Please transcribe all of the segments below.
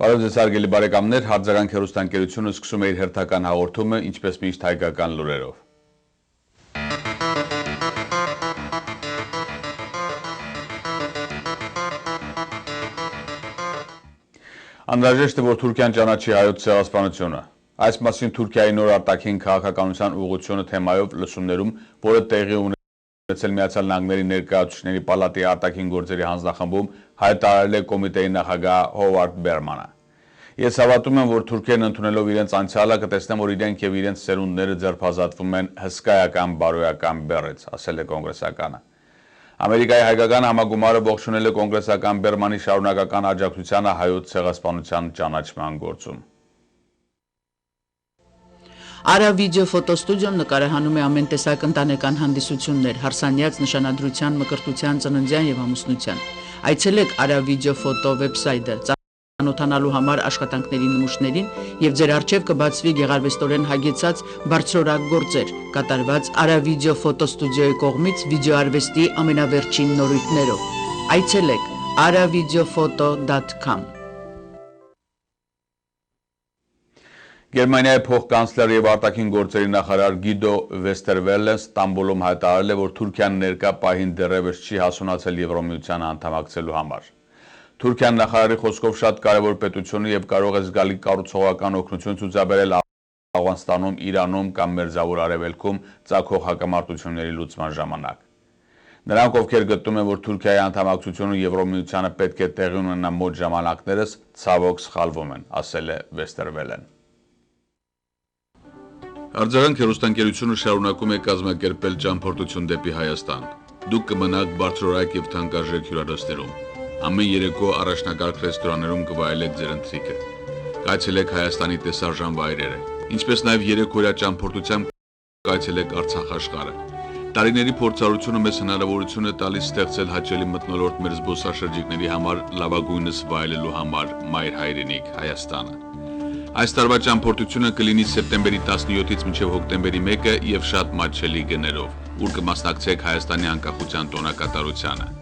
Բարև ձեզ հարգելի բարեկամներ, Հարձականք հեռուստաընկերությունը սկսում է իր հերթական հաղորդումը, ինչպես միշտ հայկական լուրերով։ Անհրաժեշտ է, որ Թուրքիան ճանաչի հայոց ցեղասպանությունը։ Այս մասին Թուրքիայի նոր արտաքին քաղաքականության ուղղությունը թեմայով լսումներում, որը տեղի ունեցել Միացյալ Նահանգների ներկայացուցիչների պալատի արտաքին գործերի հանձնախմբում, հայտարարել է կոմիտեի նախագահ Հովարդ Բերմանը։ Ես հավատում եմ, որ թուրքերն ընդունելով իրենց անցյալը կտեսնեն, որ իրենք եւ իրենց սերունդները ձերբազատվում են հսկայական բարոյական բեռից, ասել է կոնգրեսականը։ Ամերիկայի հայկական համագումարը ողջունել է կոնգրեսական Բերմանի շարունակական աջակցությանը հայոց ցեղասպանության ճանաչման գործում։ Արա վիդեո ֆոտոստուդիոն նկարահանում է ամեն տեսակ ընտանեկան հանդիսություններ, հարսանյաց, նշանադրության, մկրտության, ծննդյան եւ ամուսնության։ Այցելեք Արա վիդեո ֆոտո վեբսայթը Անոթանալու համար աշխատանքների նմուշներին եւ ձեր առջև կբացվի գեղարվեստորեն հագեցած բարձրորակ գործեր, կատարված Արա վիդեո ֆոտոստուդիոյի կողմից վիդեոարվեստի ամենավերջին նորույթներով։ Այցելեք aravideophoto.com։ Գերմանիայի փոխկանցլեր եւ արտաքին գործերի նախարար Գիդո Վեստերվելեն Ստամբուլում հայտարարել է, որ Թուրքիան ներկա պահին դեռևս չի հասունացել Եվրոմիությանը անդամակցելու համար։ Թուրքիան նախարարի խոսքով շատ կարևոր պետություն եւ կարող է զգալի կառուցողական օգնություն ցուցաբերել Աֆղանստանում, Իրանում կամ Մերձավոր Արևելքում ծագող հակամարտությունների լուծման ժամանակ։ Նրանք, ովքեր գտնում են, որ Թուրքիայի անդամակցությունը Եվրոմիությանը պետք է տեղի ունենա մոտ ժամանակներս, ցավոք սխալվում են, ասել է Վեստերվելեն։ Արձագանք հեռուստաընկերությունը շարունակում է կազմակերպել ճամփորդություն դեպի Հայաստան։ Դուք կմնաք բարձրորակ եւ թանկարժեք հյուրանոցներում։ Ամեն երեկո առաջնակարգ ռեստորաններում կվայելեք ձեր ընթրիքը։ Կայցելեք Հայաստանի տեսարժան վայրերը, ինչպես նաև երեկոյա ճամփորդությամբ կայցելեք Արցախ աշխարհը։ Տարիների փորձառությունը մեզ հնարավորություն է տալիս ստեղծել հաճելի մթնոլորտ մեր զբոսաշրջիկների համար լավագույնս վայելելու համար մայր հայրենիք Հայաստանը։ Այս տարվա ճամփորդությունը կլինի սեպտեմբերի 17-ից մինչև հոկտեմբերի 1-ը եւ շատ մատչելի գներով, ուր կմասնակցեք Հայաստանի անկախության տոնակատարությանը։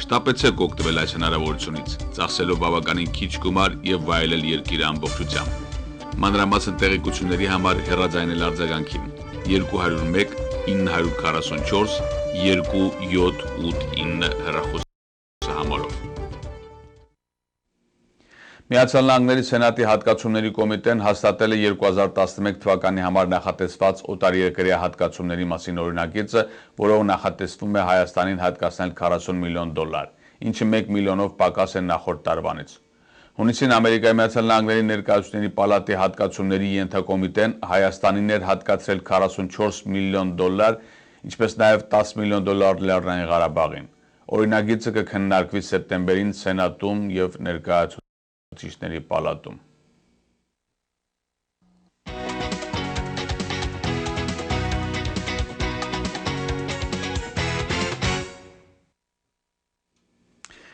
Շտապեցեք օգտվել այս հնարավորությունից, ծախսելով բավականին քիչ գումար եւ վայելել երկիրը ամբողջությամբ։ Մանրամասն տեղեկությունների համար հեռարձայնել արձագանքին 201 944 2789 հեռախոսահամարով։ Միացյալ Նահանգների Սենատի հատկացումների կոմիտեն հաստատել է 2011 թվականի համար նախատեսված օտարերկրյա հատկացումների մասին օրինագիծը, որով նախատեսվում է Հայաստանին հատկացնել $40 միլիոն, ինչը 1 միլիոնով պակաս է նախորդ տարվանից։ Հունիսին Ամերիկայի Միացյալ Նահանգների ներկայացուցիչների պալատի հատկացումների ենթակոմիտեն Հայաստանին էր հատկացրել $44 միլիոն, ինչպես նաև $10 միլիոն Լեռնային Ղարաբաղին։ Օրինագիծը կքննարկվի սեպտեմբերին Սենատում եւ ներկայացուցիչների պալատում։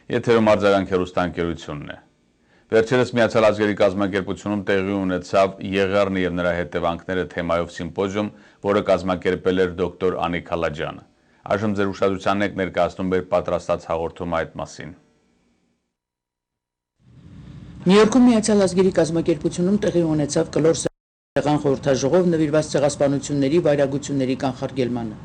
Եթերում արձագանք հեռուստաընկերությունն է։ Վերջերս Միացյալ Ազգերի կազմակերպությունում տեղի ունեցավ Եղեռնը եւ նրա հետևանքները թեմայով սիմպոզիում, որը կազմակերպել էր դոկտոր Անի Քալաջյանը։ Այժմ ձեր ուշադրությանն եք ներկայացնում մեր պատրաստած հաղորդումը այդ մասին։ Նյու Յորքում Միացյալ Ազգերի կազմակերպությունում տեղի ունեցավ կլոր սեղան խորհրդաժողով նվիրված ցեղասպանությունների վայրագությունների կանխարգելմանը։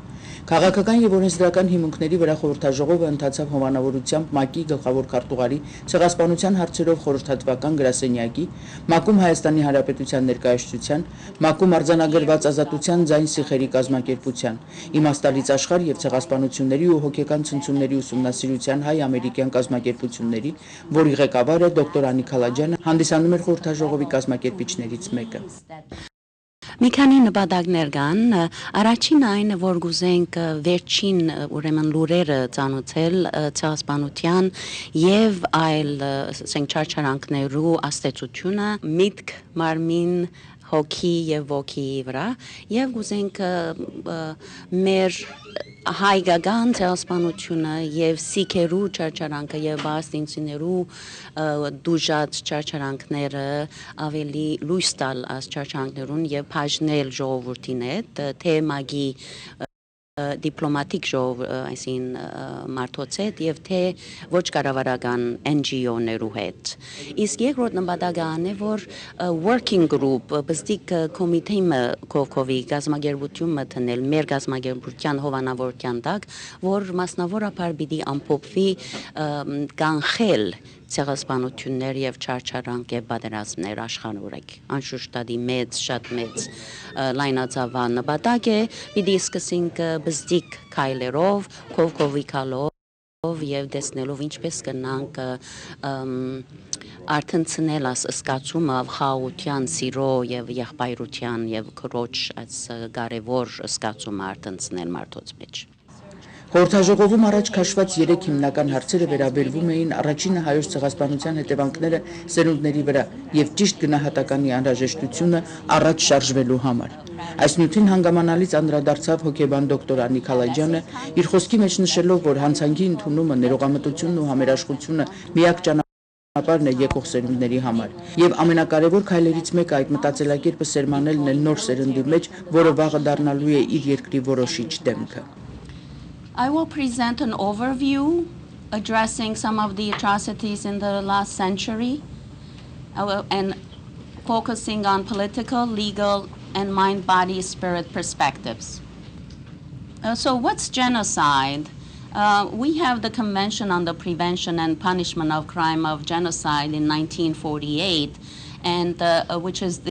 Քաղաքական եւ օրենսդրական հիմունքների վրա խորհրդաժողովը ընթացավ հովանավորությամբ ՄԱԿ-ի գլխավոր քարտուղարի ցեղասպանության հարցերով խորհրդատվական գրասենյակի, ՄԱԿ-ում Հայաստանի Հանրապետության ներկայացուցչության, ՄԱԿ-ում արձանագրված ազատության ձայն սիխերի կազմակերպության, իմաստալից աշխարհ եւ ցեղասպանությունների ու հոգեկան ցնցումների ուսումնասիրության հայ-ամերիկյան կազմակերպությունների, որի ղեկավարը դոկտոր Անի Քալաջյանը հանդիսանում էր խորհրդաժողովի կազմակերպիչներից մեկը։ Մի քանի նպատակներ կան, առաջին այն, որ գուզենք վերջին ուրեմն լուրերը ծանոթել ցեղասպանության եւ այլ չարչարանքներու աստեցությունը, միտք, մարմին, հոգի եւ ոգի վրա եւ գուզենք մեր հայկական ցեղասպանությունը եւ սիքերու չարչարանքը եւ բաստինցիներու դուժած չարչարանքները ավելի լույս տալ աս չարչարանքներուն եւ բաժնել ժողովրդին հետ թեմագի դիպլոմատիկ ժողով, այսին մարդոց հետ եւ թե ոչ կառավարական NGO-ներու հետ։ Իսկ երկրորդ նպատակն է, որ working group, բստիկ կոմիտեը կողքովի գազագերբություն մտնել մեր գազագերբության հովանավորության տակ, որ մասնավորապես պիտի ամփոփվի կանխել ցեղասպանություններ եւ չարչարանք եւ պատերազմներ աշխարհորեք։ Անշուշտ դա շատ մեծ լայնածավալ նպատակ է, պիտի սկսենք բզդիկ քայլերով, կողքովիկալով եւ տեսնելով ինչպես կնանք արտնցնել աս սկացումը խաղաղության, սիրո եւ եղբայրության եւ քրոջ այս կարևոր սկացումը արտնցնել մարդոց մեջ։ Խորհրդաժողովում առաջ քաշված 3 հիմնական հարցերը վերաբերվում էին առաջինը հայոց ցեղասպանության հետևանքները սերունդների վրա եւ ճիշտ գնահատականի անհրաժեշտությունը առաջ շարժվելու համար։ Այս նյութին հանգամանալից անդրադարձավ հոգեբան դոկտոր Անիկ Հալաջյանը, իր խոսքի մեջ նշելով, որ հանցանքի ընդունումը, ներողամտությունն ու համերաշխությունը միակ ճանապարհն է եկող սերունդների համար եւ ամենակարևոր քայլերից մեկը այդ մտածելակերպը սերմանելն է նոր սերնդի մեջ, որը վաղը դառնալու է իր երկրի որոշիչ դեմքը։ I will present an overview addressing some of the atrocities in the last century and focusing on political, legal, and mind, body, spirit perspectives. So what's genocide? We have the Convention on the Prevention and Punishment of Crime of Genocide in 1948, and which is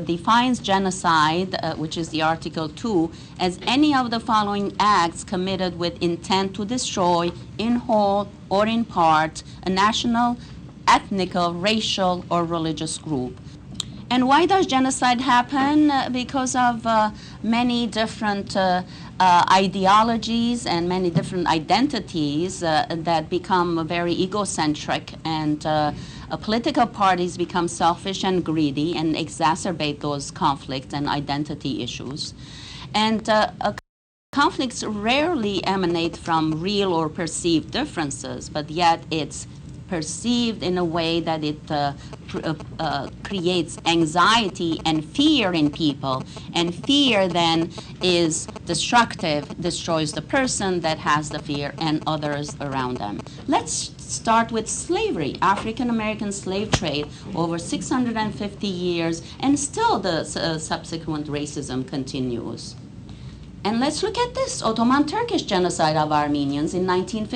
defines genocide, which is the Article 2, as any of the following acts committed with intent to destroy, in whole or in part, a national, ethnical, racial, or religious group. And why does genocide happen? Because of many different ideologies and many different identities that become very egocentric, and political parties become selfish and greedy and exacerbate those conflicts and identity issues. And conflicts rarely emanate from real or perceived differences, but yet it's perceived in a way that it creates anxiety and fear in people, and fear then is destructive, destroys the person that has the fear and others around them. Let's start with slavery. African American slave trade over 650 years, and still the subsequent racism continues. And let's look at this Ottoman Turkish genocide of Armenians in 1915.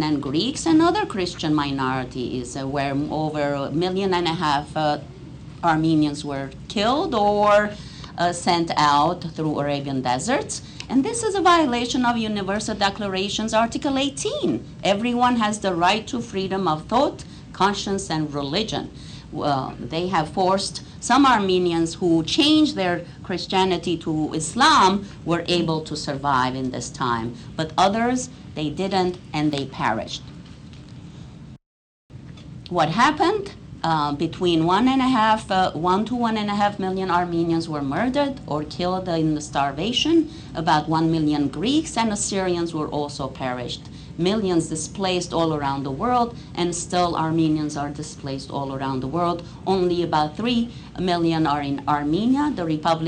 And Greeks and other Christian minorities, where over 1.5 million Armenians were killed or sent out through Arabian deserts. And this is a violation of Universal Declaration's Article 18. Everyone has the right to freedom of thought, conscience, and religion. They have forced some Armenians who changed their Christianity to Islam were able to survive in this time, but others, they didn't, and they perished. What happened? Between 1 to 1.5 million Armenians were murdered or killed in the starvation. About 1 million Greeks and Assyrians were also perished. Millions displaced all around the world, and still Armenians are displaced all around the world. Only about 3 million are in Armenia, the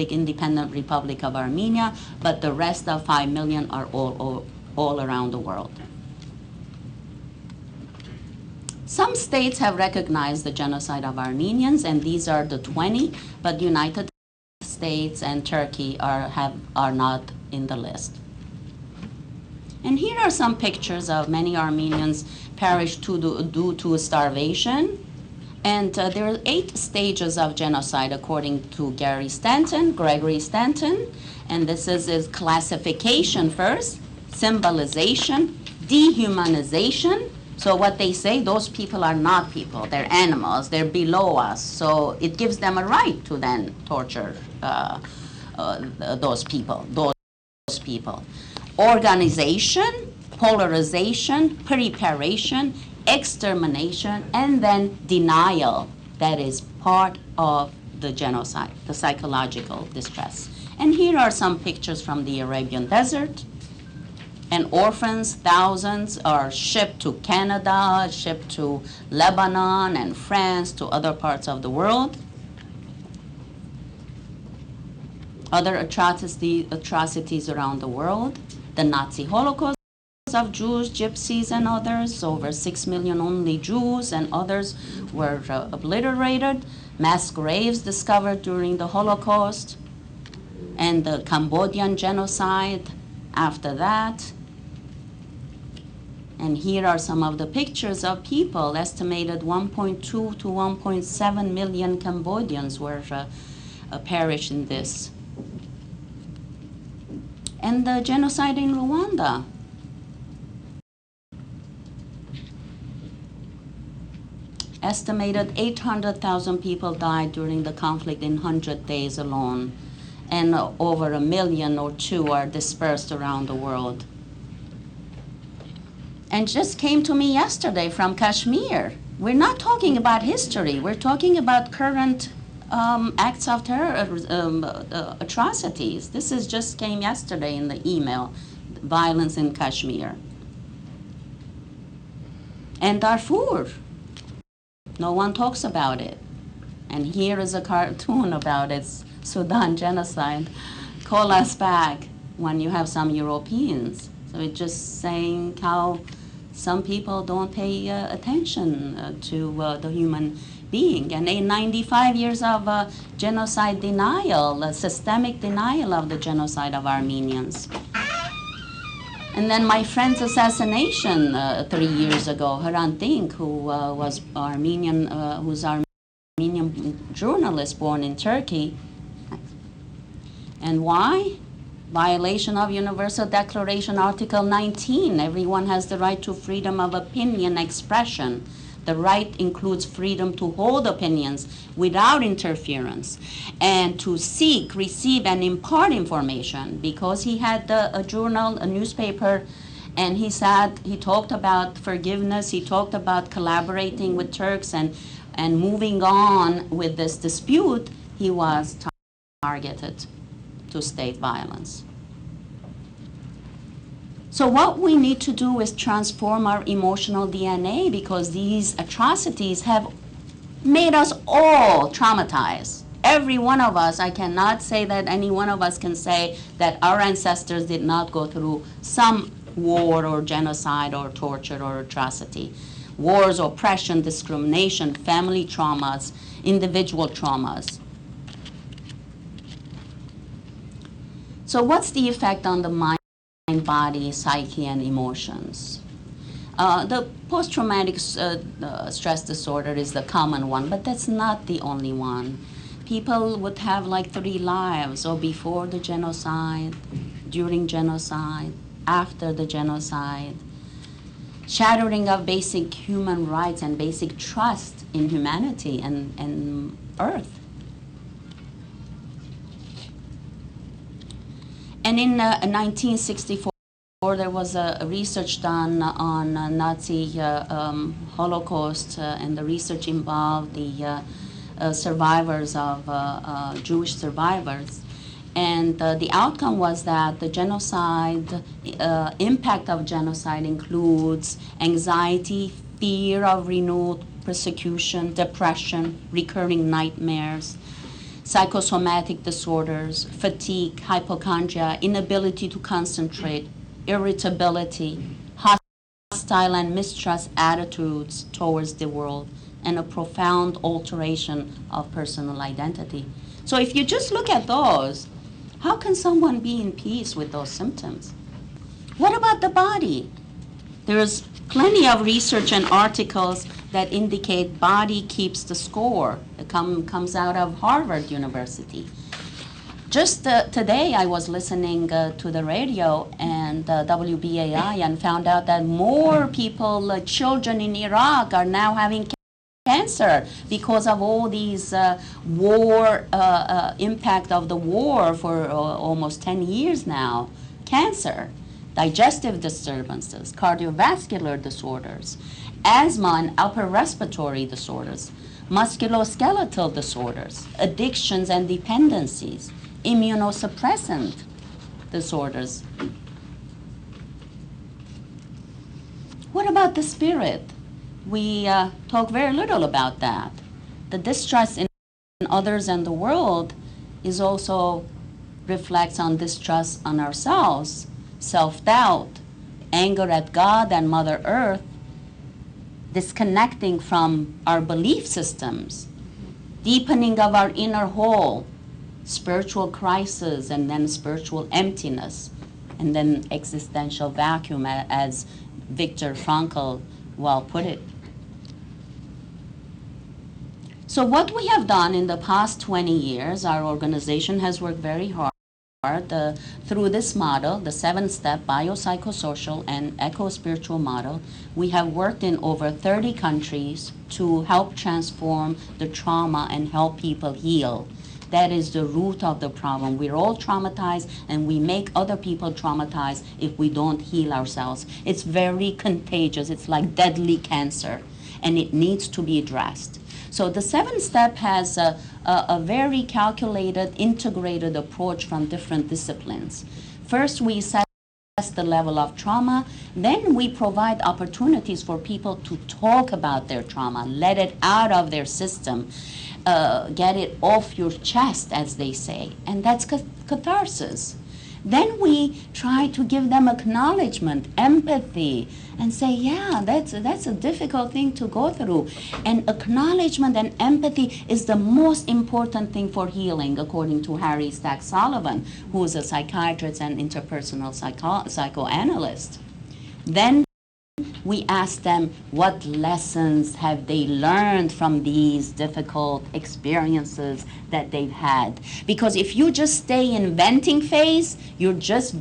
independent Republic of Armenia, but the rest of 5 million are all around the world. Some states have recognized the genocide of Armenians, and these are the 20, but United States and Turkey are not in the list. And here are some pictures of many Armenians perished due to starvation. And there are 8 stages of genocide according to Gregory Stanton. And this is his classification first: symbolization, dehumanization. So what they say, those people are not people, they're animals, they're below us. So it gives them a right to then torture those people. Organization, polarization, preparation, extermination, and then denial. That is part of the genocide, the psychological distress. And here are some pictures from the Arabian desert. And orphans, thousands, are shipped to Canada, shipped to Lebanon and France, to other parts of the world. other atrocities around the world, the Nazi Holocaust of Jews, Gypsies, and others. Over 6 million only Jews and others were obliterated. Mass graves discovered during the Holocaust, and the Cambodian genocide after that. And here are some of the pictures of people. Estimated 1.2 to 1.7 million Cambodians were perished in this. And the genocide in Rwanda. Estimated 800,000 people died during the conflict in 100 days alone, and over 1 million or 2 are dispersed around the world. And just came to me yesterday from Kashmir. We're not talking about history. We're talking about current acts of terror, atrocities. This is just came yesterday in the email, violence in Kashmir. And Darfur. No one talks about it. And here is a cartoon about it, Sudan genocide. Call us back when you have some Europeans. So it's just saying how some people don't pay attention to the human being. And in 95 years of genocide denial, systemic denial of the genocide of Armenians. And then my friend's assassination 3 years ago, Hrant Dink, who was Armenian, who's Armenian journalist born in Turkey. And why? Violation of Universal Declaration, Article 19. Everyone has the right to freedom of opinion expression. The right includes freedom to hold opinions without interference and to seek, receive, and impart information. Because he had a journal, a newspaper, and he talked about forgiveness, he talked about collaborating with Turks and moving on with this dispute, he was targeted to state violence. So what we need to do is transform our emotional DNA, because these atrocities have made us all traumatized. Every one of us, I cannot say that any one of us can say that our ancestors did not go through some war or genocide or torture or atrocity. Wars, oppression, discrimination, family traumas, individual traumas. So what's the effect on the mind, body, psyche, and emotions? The post-traumatic stress disorder is the common one, but that's not the only one. People would have like 3 lives, or before the genocide, during genocide, after the genocide. Shattering of basic human rights and basic trust in humanity and Earth. And in 1964, there was a research done on Nazi Holocaust, and the research involved the survivors of Jewish survivors. And the outcome was that the genocide, impact of genocide includes anxiety, fear of renewed persecution, depression, recurring nightmares, psychosomatic disorders, fatigue, hypochondria, inability to concentrate, irritability, hostile and mistrust attitudes towards the world, and a profound alteration of personal identity. So if you just look at those, how can someone be in peace with those symptoms? What about the body? There's plenty of research and articles that indicate body keeps the score. It comes out of Harvard University. Just today I was listening to the radio and WBAI and found out that more people, children in Iraq, are now having cancer because of all these war, impact of the war for almost 10 years now. Cancer, digestive disturbances, cardiovascular disorders, asthma and upper respiratory disorders, musculoskeletal disorders, addictions and dependencies, immunosuppressant disorders. What about the spirit? We talk very little about that. The distrust in others and the world is also reflects on distrust on ourselves, self-doubt, anger at God and Mother Earth, disconnecting from our belief systems, deepening of our inner hole, spiritual crisis, and then spiritual emptiness, and then existential vacuum, as Viktor Frankl well put it. So what we have done in the past 20 years, our organization has worked very hard through this model, the 7-step biopsychosocial and eco-spiritual model. We have worked in over 30 countries to help transform the trauma and help people heal. That is the root of the problem. We're all traumatized, and we make other people traumatized if we don't heal ourselves. It's very contagious. It's like deadly cancer, and it needs to be addressed. So the 7-step has a very calculated, integrated approach from different disciplines. First, we assess the level of trauma. Then we provide opportunities for people to talk about their trauma, let it out of their system, get it off your chest, as they say, and that's catharsis. Then we try to give them acknowledgement, empathy, and say, yeah, that's a difficult thing to go through. And acknowledgement and empathy is the most important thing for healing, according to Harry Stack Sullivan, who is a psychiatrist and interpersonal psychoanalyst. Then we ask them what lessons have they learned from these difficult experiences that they've had. Because if you just stay in venting phase, you're just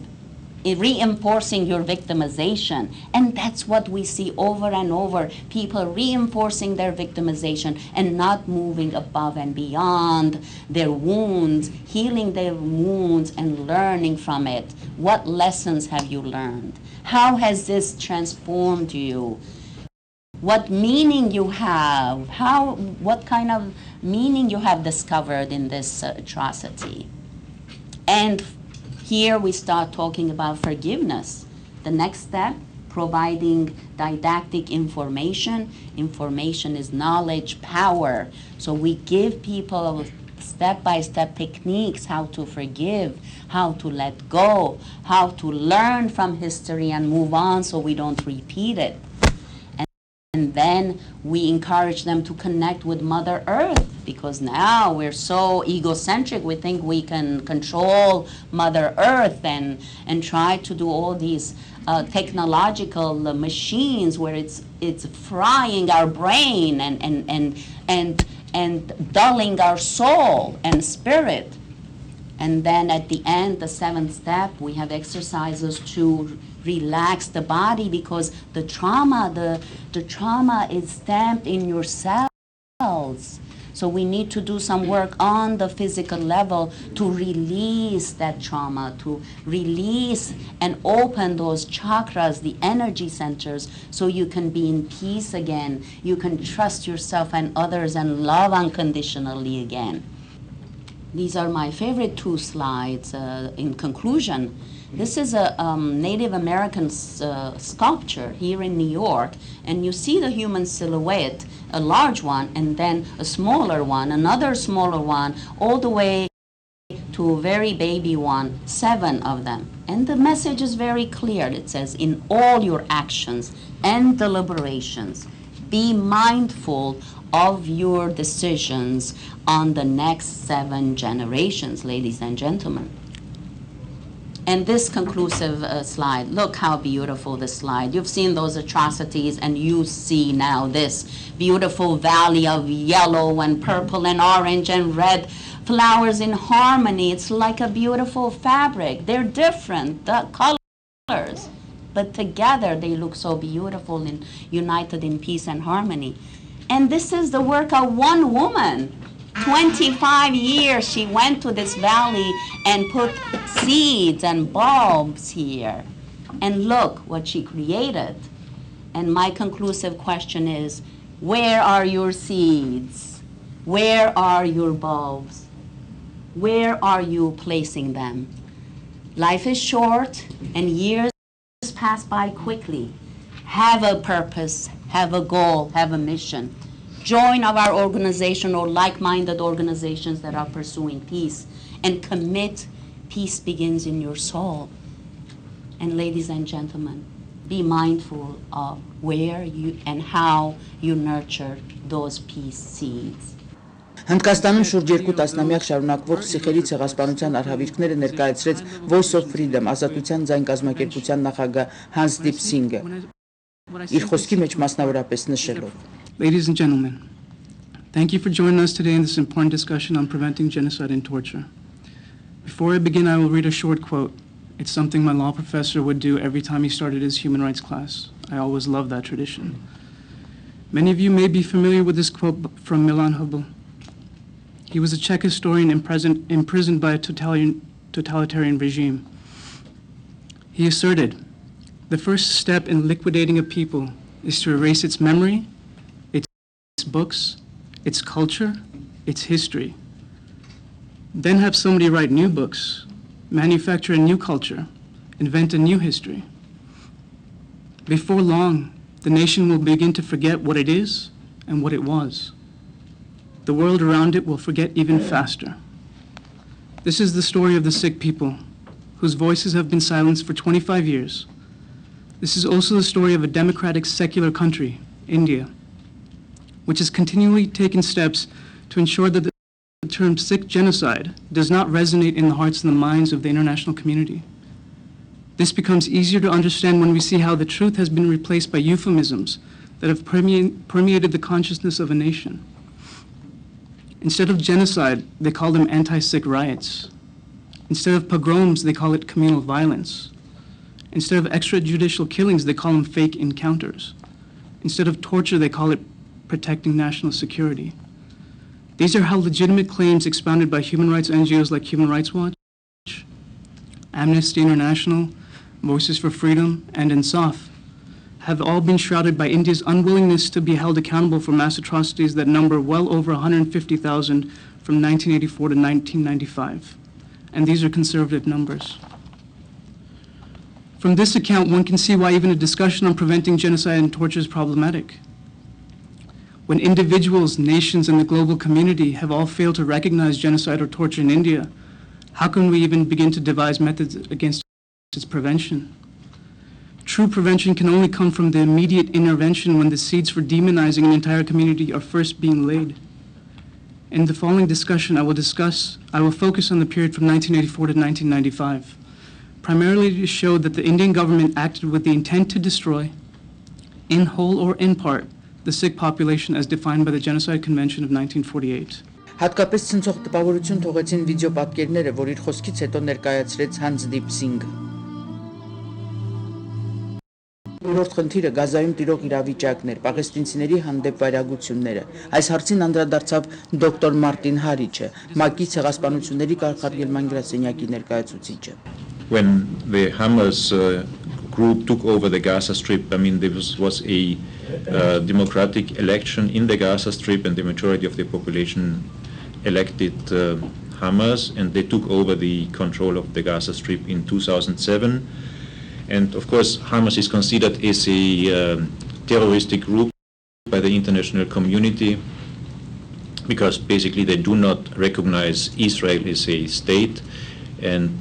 reinforcing your victimization. And that's what we see over and over, people reinforcing their victimization and not moving above and beyond their wounds, healing their wounds and learning from it. What lessons have you learned? How has this transformed you? What meaning you have? What kind of meaning you have discovered in this atrocity? And here we start talking about forgiveness. The next step, providing didactic information. Information is knowledge, power. So we give people step-by-step techniques how to forgive, how to let go, how to learn from history and move on so we don't repeat it. And then we encourage them to connect with Mother Earth, because now we're so egocentric, we think we can control Mother Earth and try to do all these technological machines where it's frying our brain and dulling our soul and spirit. And then at the end, the 7th step, we have exercises to relax the body, because the trauma is stamped in your cells. So we need to do some work on the physical level to release that trauma, to release and open those chakras, the energy centers, so you can be in peace again. You can trust yourself and others and love unconditionally again. These are my favorite 2 slides in conclusion. This is a Native American sculpture here in New York, and you see the human silhouette, a large one, and then a smaller one, another smaller one, all the way to a very baby one, 7 of them. And the message is very clear. It says, in all your actions and deliberations, be mindful of your decisions on the next 7 generations, ladies and gentlemen. And this conclusive slide, look how beautiful this slide. You've seen those atrocities, and you see now this beautiful valley of yellow and purple and orange and red flowers in harmony. It's like a beautiful fabric. They're different, the colors, but together they look so beautiful and united in peace and harmony. And this is the work of one woman. 25 years she went to this valley and put seeds and bulbs here. And look what she created. And my conclusive question is, where are your seeds? Where are your bulbs? Where are you placing them? Life is short and years pass by quickly. Have a purpose, have a goal, have a mission. Join our organization or like-minded organizations that are pursuing peace, and commit peace begins in your soul. And ladies and gentlemen, be mindful of where you and how you nurture those peace seeds. Հնդկաստանում շուրջ 2 տասնամյակ շարունակվող Սիխերի ցեղասպանության արհավիրքները ներկայացրեց Voice of Freedom ազատության ձայն կազմակերպության նախագահ Հանսդիպ Սինգը իր խոսքի մեջ մասնավորապես նշելով. Ladies and gentlemen, thank you for joining us today in this important discussion on preventing genocide and torture. Before I begin, I will read a short quote. It's something my law professor would do every time he started his human rights class. I always loved that tradition. Many of you may be familiar with this quote from Milan Hubel. He was a Czech historian imprisoned by a totalitarian regime. He asserted, "The first step in liquidating a people is to erase its memory, its books, its culture, its history. Then have somebody write new books, manufacture a new culture, invent a new history. Before long, the nation will begin to forget what it is and what it was. The world around it will forget even faster." This is the story of the Sikh people, whose voices have been silenced for 25 years. This is also the story of a democratic secular country, India, which has continually taken steps to ensure that the term Sikh genocide does not resonate in the hearts and the minds of the international community. This becomes easier to understand when we see how the truth has been replaced by euphemisms that have permeated the consciousness of a nation. Instead of genocide, they call them anti-Sikh riots. Instead of pogroms, they call it communal violence. Instead of extrajudicial killings, they call them fake encounters. Instead of torture, they call it protecting national security. These are how legitimate claims expounded by human rights NGOs like Human Rights Watch, Amnesty International, Voices for Freedom, and Insaf have all been shrouded by India's unwillingness to be held accountable for mass atrocities that number well over 150,000 from 1984 to 1995. And these are conservative numbers. From this account, one can see why even a discussion on preventing genocide and torture is problematic. When individuals, nations, and the global community have all failed to recognize genocide or torture in India, how can we even begin to devise methods against its prevention? True prevention can only come from the immediate intervention when the seeds for demonizing an entire community are first being laid. In the following discussion, I will focus on the period from 1984 to 1995, primarily to show that the Indian government acted with the intent to destroy, in whole or in part, the Sikh population as defined by the Genocide Convention of 1948. Հատկապես ցնցող տպավորություն թողեցին վիդեո պատկերները, որ իր խոսքից հետո ներկայացրեց Հանսդիպ Սինգը։ Երրորդ խնդիրը Գազայում տիրող իրավիճակն էր, պաղեստինցիների հանդեպ վայրագությունները։ Այս հարցին անդրադարձավ դոկտոր Մարտին Հարիչը, ՄԱԿ-ի ցեղասպանությունների կանխարգելման գրասենյակի ներկայացուցիչը։ When the Hamas group took over the Gaza Strip, I mean, there was a democratic election in the Gaza Strip, and the majority of the population elected Hamas, and they took over the control of the Gaza Strip in 2007. And of course, Hamas is considered as a terroristic group by the international community because basically they do not recognize Israel as a state, and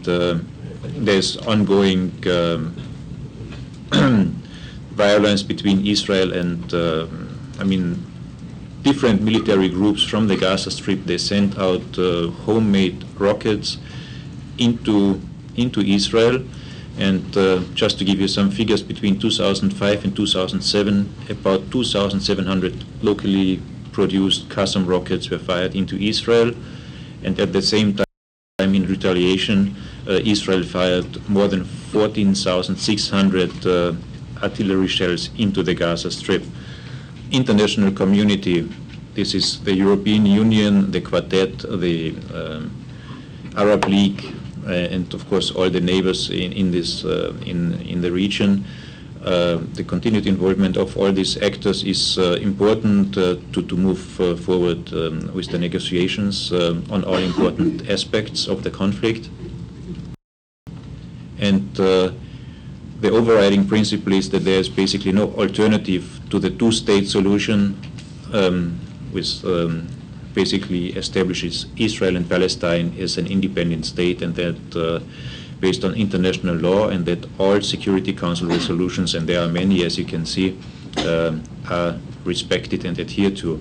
there's ongoing violence between Israel and, different military groups from the Gaza Strip. They sent out homemade rockets into Israel. And just to give you some figures, between 2005 and 2007, about 2,700 locally produced Qassam rockets were fired into Israel. And at the same time, in retaliation, Israel fired more than 14,600 artillery shells into the Gaza Strip. International community, this is the European Union, the Quartet, the Arab League, and of course all the neighbors in the region. The continued involvement of all these actors is important to move forward with the negotiations on all important aspects of the conflict. And the overriding principle is that there is basically no alternative to the two-state solution with basically establishes Israel and Palestine as an independent state, and that based on international law, and that all Security Council resolutions, and there are many, as you can see, are respected and adhered to.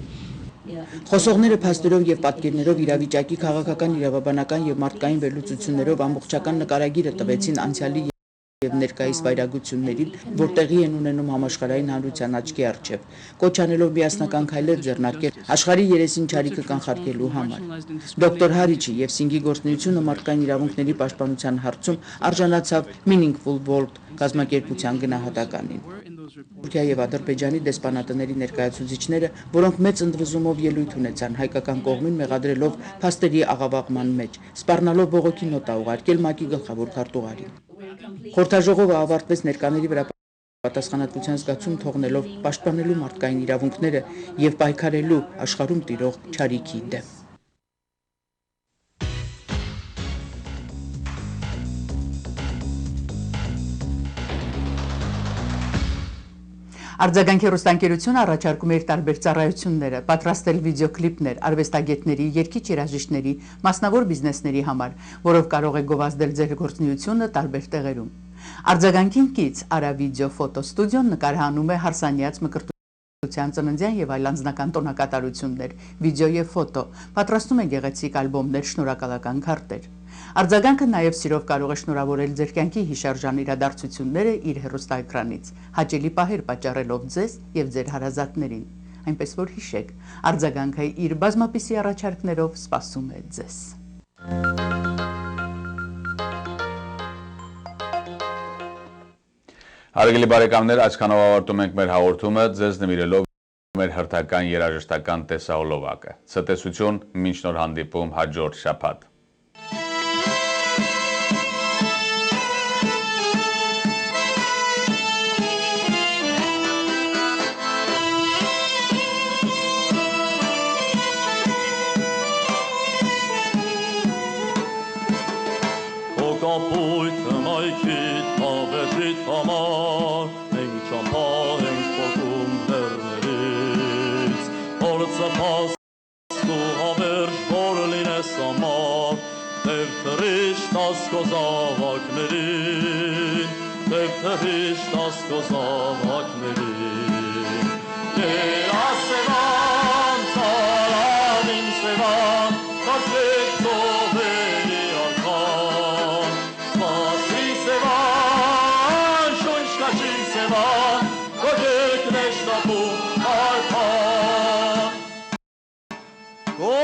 Խոսողները փաստերով եւ պատկերներով իրավիճակի քաղաքական, իրավաբանական եւ մարդկային վերլուծություններով ամբողջական նկարագիրը տվեցին անցյալի եւ ներկայիս վայրագություններին, որ տեղի են ունենում համաշխարհային հանրության աչքի առջև, կոչ անելով միասնական քայլեր ձեռնարկել աշխարհի երեսին չարիքը կանխարգելու համար։ Դոկտոր Հարիչի եւ Սինգի գործունեությունը մարդկային իրավունքների պաշտպանության հարցում արժանացավ Meaningful World կազմակերպության գնահատականին։ Թուրքիա եւ Ադրբեջանի դեսպանատների ներկայացուցիչները, որոնք մեծ ընդվզումով ելույթ ունեցան հայկական կողմին մեղադրելով փաստերի աղավաղման մեջ, սպառնալով բողոքի նոտա ուղարկել ՄԱԿ-ի գլխավոր քարտուղարին։ Խորհրդաժողովը ավարտվեց ներկաների վրա պատասխանատվության զգացում թողնելով պաշտպանելու մարդկային իրավունքները եւ պայքարելու աշխարհում տիրող չարիքի դեմ։ Արձագանքի հեռուստաընկերությունը առաջարկում է իր տարբեր ծառայությունները, պատրաստել վիդեոկլիպներ արվեստագետների, երգիչ երաժիշտների, մասնավոր բիզնեսների համար, որով կարող է գովազդել ձեր գործունեությունը տարբեր տեղերում։ Արձագանքին կից Արա վիդեո ֆոտո ստուդիոն նկարահանում է հարսանյաց մկրտության, ծննդյան եւ այլ անձնական տոնակատարություններ, վիդեո եւ ֆոտո, պատրաստում է գեղեցիկ ալբոմներ, շնորհակալական քարտեր։ Արձագանքը նաև սիրով կարող է շնորհավորել ձեր կյանքի հիշարժան իրադարձությունները իր հեռուստաէկրանից, հաճելի պահեր պատճառելով ձեզ եւ ձեր հարազատներին։ Այնպես որ հիշեք, արձագանքը իր բազմապիսի առաջարկներով սպասում է ձեզ։ Հարգելի բարեկամներ, այսքանով ավարտում ենք մեր հաղորդումը, ձեզ նվիրելով մեր հերթական երաժշտական տեսահոլովակը։ Ցտեսություն, մինչ նոր հանդիպում հաջորդ շաբաթ։ Կապույտը մայքիտ հավերժիտ համար, մենք ճամփա ենք փոխում լեռներից, օրցը փաստու հավերժ որ լինես համար, Տեր թրիշտ ասկո զավակներին, Տեր թրիշտ ասկո զավակներին, Երասևան, ծարավին սևան, կաշեք ծովերի արքան, Go